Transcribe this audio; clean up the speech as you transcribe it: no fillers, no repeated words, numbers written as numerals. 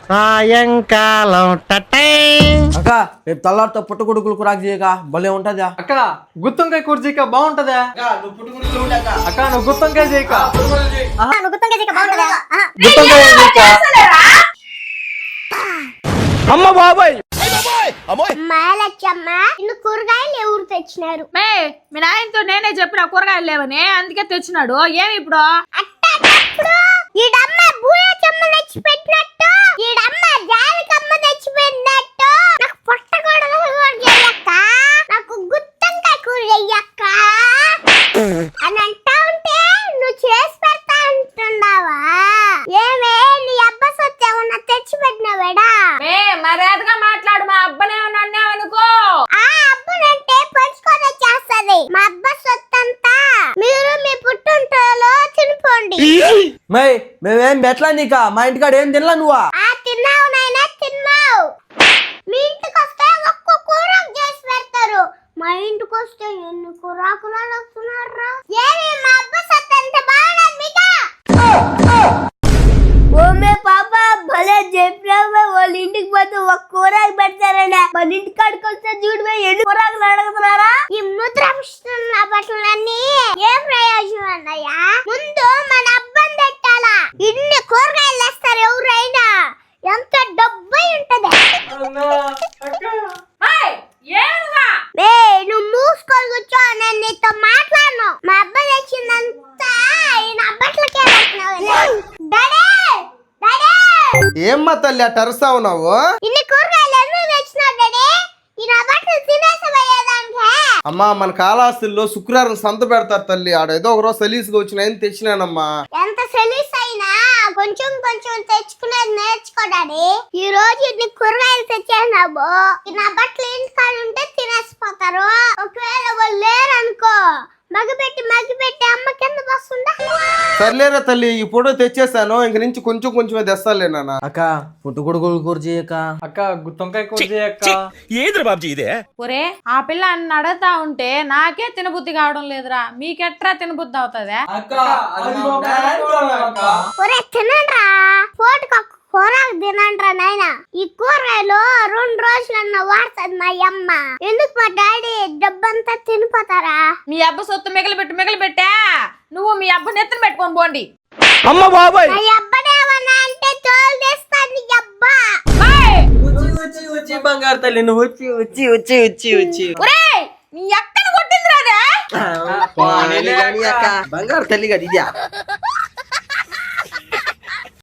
సాయంకాలం టటై. అక్క రేపు తల్లారితో పుట్టగొడుగులు కూరాకు చేయక భలే ఉంటదా. అక్క గుత్తొంకాయ కూర చేయక బాగుంటదా. అక్క నువ్వు గుత్తొంకాయ చేయక అమ్మ బాబాయ్ మాలచ్చమ్మ ఇన్ని కూరగాయలు ఎవరు తెచ్చినారు? మీ నాయనతో నేనే చెప్పిన కూరగాయలు లేవని, అందుకే తెచ్చినాడు. ఏమి ఇప్పుడు? ఈడమ్మ బూయచ్చమ్మ తెచ్చి పెట్టినట్టు, ఈడమ్మ జాలికమ్మ తెచ్చి పెట్టినట్టు నాకు పుట్టగొడుగులు కూర చెయ్యక్క, నాకు గుత్తొంకాయ కూర చెయ్యక్క అని అంటా ఉంటే నువ్వు చేసి పెడతా అంటున్నావా? ఏమే నీ అబ్బ సొత్తు ఏమన్నా తెచ్చి పెట్టినవాడా? మర్యాదగా మాట్లాడు. మా అబ్బనే అన్నావు అనుకో. ఆ అబ్బనంటే పంచుకొని చేస్తది. మా అబ్బ సొత్తంతా మీరు మీ పుట్టింటోలో తినిపోండి. మేమేం బెట్లా నీక, మా ఇంటికాడ ఏం తినలా నువ్వా? తిన్నావు నాయనా తిన్నావు. మీ ఇంటికి వస్తే ఒక్క కూర చేసి పెడతారు, మా ఇంటికి వస్తే ఎన్ని కూరాకులు వస్తున్నారా? ఏమి మా అబ్బ సత్తంత బాగున్నది మీకా? ఓమే పాప భలే చెప్పినావే. వాళ్ళ ఇంటికి పోతే ఒక కూరాకు పెడతారనే, మన ఇంటి కాడికి వస్తే చూడమే ఎన్ని కూరాకులు అడుగుతున్నారా? ఈ ముద్రపుస్తున్న బట్టలన్నీ ఏ ప్రయోజనం అన్నయ్యా? ముందు మన అబ్బని పెట్టాలా? ఇన్ని కూరగాయలు వేస్తారు ఎవరైనా, ఎంత డబ్బై ఉంటది. నువ్వు మూసుకొని కూర్చో, నేను నీతో మాట్లాడను. మా అబ్బా తెచ్చిందంతా ఈయన అబ్బట్లకే ఏమ్మా తల్లి అట్ట అరుస్తా ఉన్నావు? ఇన్ని కూరగాయలు ఎందుకు తెచ్చినావు డాడీ? ఈయన అబ్బట్లు తినేసపోయేదానికే. అమ్మా మన కాళహస్తిలో శుక్రవారం సంత పెడతారు తల్లి, ఆడ ఏదో ఒక రోజు సలీసుగా వచ్చిన తెచ్చినానమ్మా. ఎంత సెలీస్ అయినా కొంచెం కొంచెం తెచ్చుకునేది నేర్చుకో డాడీ. ఈ రోజు ఇన్ని కూరగాయలు తెచ్చేసినావు, నా బట్టలు ఇంటికాడ ఉంటే తినేసిపోతారు. ఒకవేళ వాళ్ళు లేరనుకో మగ్గిపెట్టి అమ్మ కింద వస్తుందా? సర్లేరా తల్లి, ఇప్పుడు తెచ్చేసాను, ఇంక నుంచి కొంచెం కొంచెమే తెస్తాలే నాన్న. అక్క పుట్టగొడుగులు కూర చేయక. అక్క గుత్తొంకాయ కూర చేయక్క. ఏంద్ర బాబుజీ ఇదే? ఒరే ఆ పిల్ల అన్న అడుగుతా ఉంటే నాకే తినబుద్ధి కావడం లేదురా, మీకెట్రా తినబుద్ధి అవుతుందా? ఒరే తినండ్రా, పోటుకు కూరకు తినండ్రా నాయన. ఈ కూరగాయలు 2 రోజులన్నా వాడుతుంది మా అమ్మ. ఎందుకు మా డాడీ డబ్బంతా తినిపోతారా? మీ అబ్బ సొత్తు మిగిలిపెట్టా నువ్వు మీ అబ్బ నెత్తిన పెట్టుకొని పోండి. అమ్మ బాబాయ్ మా అబ్బనేమన్నా అంటే తోలు తెస్తాను నీ అబ్బా. వచ్చి బంగారు తల్లి నువ్వు వచ్చి ఒరేయ్ నీ అక్కను కొట్టిందిరాదే. బంగారు తల్లి కదా ఇదే.